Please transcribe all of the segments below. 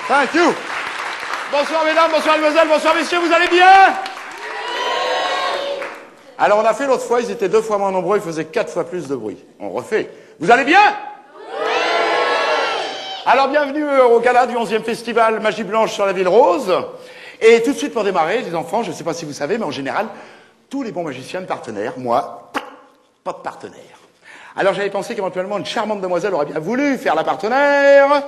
Thank you. Bonsoir mesdames, bonsoir mesdemoiselles, bonsoir messieurs, vous allez bien? Alors on a fait l'autre fois, ils étaient 2 fois moins nombreux, ils faisaient 4 fois plus de bruit. On refait. Vous allez bien? Alors bienvenue au gala du 11e festival Magie Blanche sur la Ville Rose. Et tout de suite pour démarrer, les enfants, je ne sais pas si vous savez, mais en général, tous les bons magiciens de partenaires, moi, pas de partenaire. Alors j'avais pensé qu'éventuellement une charmante demoiselle aurait bien voulu faire la partenaire.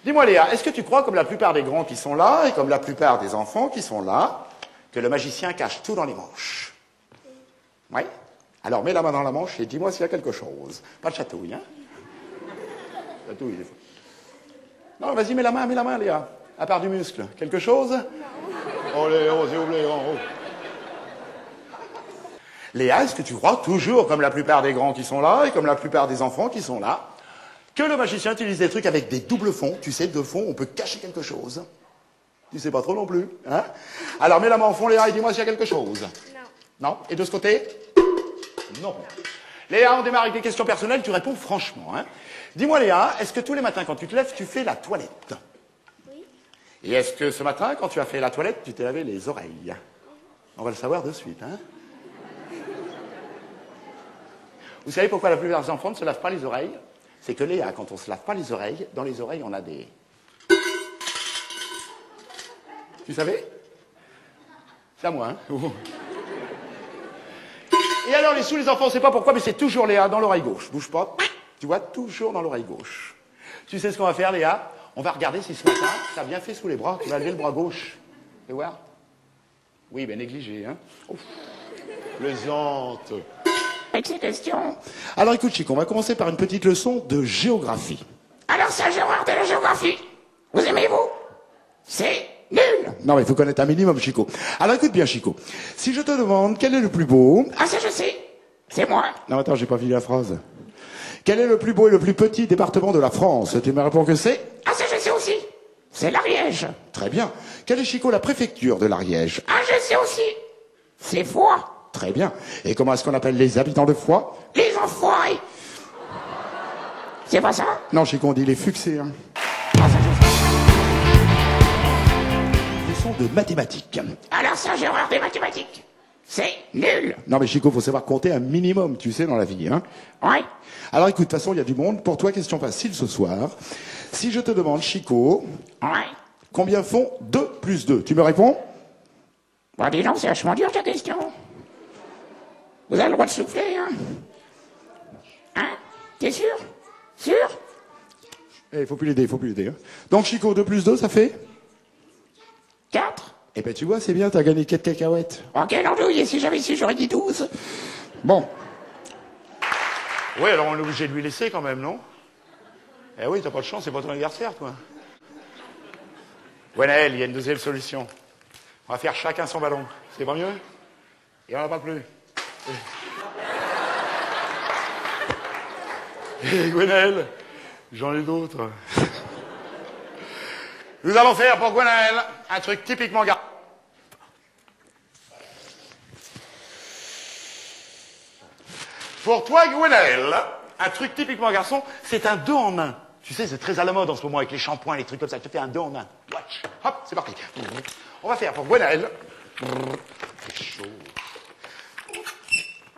Dis-moi Léa, est-ce que tu crois, comme la plupart des grands qui sont là, et comme la plupart des enfants qui sont là, que le magicien cache tout dans les manches? Oui? Alors mets la main dans la manche et dis-moi s'il y a quelque chose. Pas de chatouille, hein? Chatouille, des fois. Non, vas-y, mets la main, Léa. À part du muscle. Quelque chose? Oh, Léo, s'il vous plaît, en haut. Léa, est-ce que tu crois toujours, comme la plupart des grands qui sont là, et comme la plupart des enfants qui sont là, que le magicien utilise des trucs avec des doubles fonds? Tu sais, de fond, on peut cacher quelque chose. Tu sais pas trop non plus, hein? Alors mets la main au fond, Léa, et dis-moi s'il y a quelque chose. Non. Non? Et de ce côté? Non. Léa, on démarre avec des questions personnelles, tu réponds franchement, hein? Dis-moi Léa, est-ce que tous les matins quand tu te lèves, tu fais la toilette? Oui. Et est-ce que ce matin, quand tu as fait la toilette, tu t'es lavé les oreilles? On va le savoir de suite, hein? Vous savez pourquoi la plupart des enfants ne se lavent pas les oreilles? C'est que Léa, quand on ne se lave pas les oreilles, dans les oreilles, on a des... Tu savais? C'est à moi, hein? Et alors, les enfants, on ne sait pas pourquoi, mais c'est toujours Léa dans l'oreille gauche. Bouge pas. Tu vois, toujours dans l'oreille gauche. Tu sais ce qu'on va faire, Léa? On va regarder si ce matin, ça a bien fait sous les bras. Tu vas lever le bras gauche. Tu vois? Oui, ben négligé, hein? Ouf. Plaisante. Petite question. Alors écoute, Chico, on va commencer par une petite leçon de géographie. Alors ça, j'ai horreur de la géographie. Vous aimez-vous? C'est nul. Non, mais il faut connaître un minimum, Chico. Alors écoute bien, Chico. Si je te demande quel est le plus beau... Ah, ça, je sais. C'est moi. Non, attends, j'ai pas fini la phrase. Quel est le plus beau et le plus petit département de la France? Tu me réponds que c'est? Ah, ça, je sais aussi. C'est l'Ariège. Très bien. Quelle est, Chico, la préfecture de l'Ariège? Ah, je sais aussi. C'est Foix. Très bien. Et comment est-ce qu'on appelle les habitants de Foix? Les enfoirés. C'est pas ça? Non, Chico, on dit les fuxéens. Ah, ça, je sais. Leçon de mathématiques. Alors ça, j'ai horreur des mathématiques. C'est nul. Non, mais Chico, faut savoir compter un minimum, tu sais, dans la vie, hein? Ouais. Alors écoute, de toute façon, il y a du monde. Pour toi, question facile ce soir. Si je te demande, Chico, Ouais. combien font 2 plus 2? Tu me réponds? Bon, dis donc, c'est vachement dur, ta question. Vous avez le droit de souffler, hein? Hein? T'es sûr? Sûr? Eh, faut plus l'aider, faut plus l'aider. Hein. Donc, Chico, 2 plus 2, ça fait? 4? Eh ben, tu vois, c'est bien, t'as gagné 4 cacahuètes. Oh, quelle andouille, et si j'avais su, j'aurais dit 12. Bon. Oui, alors on est obligé de lui laisser quand même, non? Eh oui, t'as pas de chance, c'est pas ton anniversaire, toi. Gwenaël, il y a une deuxième solution. On va faire chacun son ballon. C'est pas mieux? Et on n'en parle plus. Et Gwenaël, j'en ai d'autres. Nous allons faire pour Gwenaël un truc typiquement garçon. Pour toi, Gwenaël, un truc typiquement garçon, c'est un 2 en 1. Tu sais, c'est très à la mode en ce moment avec les shampoings, les trucs comme ça. Je te fais un 2 en 1. Watch. Hop, c'est parti. On va faire pour Gwenaël. C'est chaud.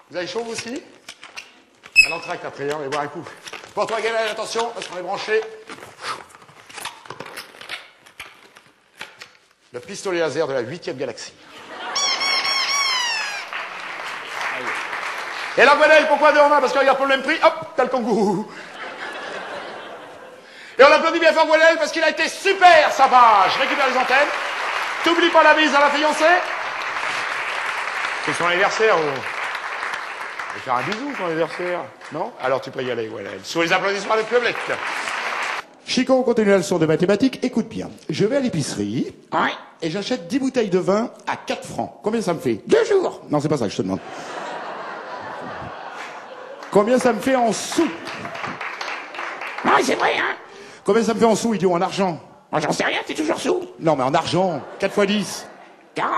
Vous avez chaud, vous aussi? À l'entracte après, on va boire un coup. Pour toi, Gwenaël, attention, parce qu'on est branché. Le pistolet laser de la 8e galaxie. Et alors, Gwenaël, pourquoi 2 en 1? Parce qu'il regarde pour le même prix, hop, t'as le kangourou. Et on applaudit bien fort Gwenaël parce qu'il a été super sympa. Je récupère les antennes. T'oublies pas la bise à la fiancée? C'est son anniversaire, oh. On va faire un bisou, son anniversaire. Non? Alors tu peux y aller, Gwenaël. Sous les applaudissements du public. Chico, on continue la leçon de mathématiques. Écoute bien. Je vais à l'épicerie. Ouais. Et j'achète 10 bouteilles de vin à 4 francs. Combien ça me fait? 2 jours. Non, c'est pas ça que je te demande. Combien ça me fait en sous? Non, c'est vrai, hein? Combien ça me fait en sous, idiot, en argent? Moi, j'en sais rien, t'es toujours sous. Non, mais en argent. 4 fois 10. 40?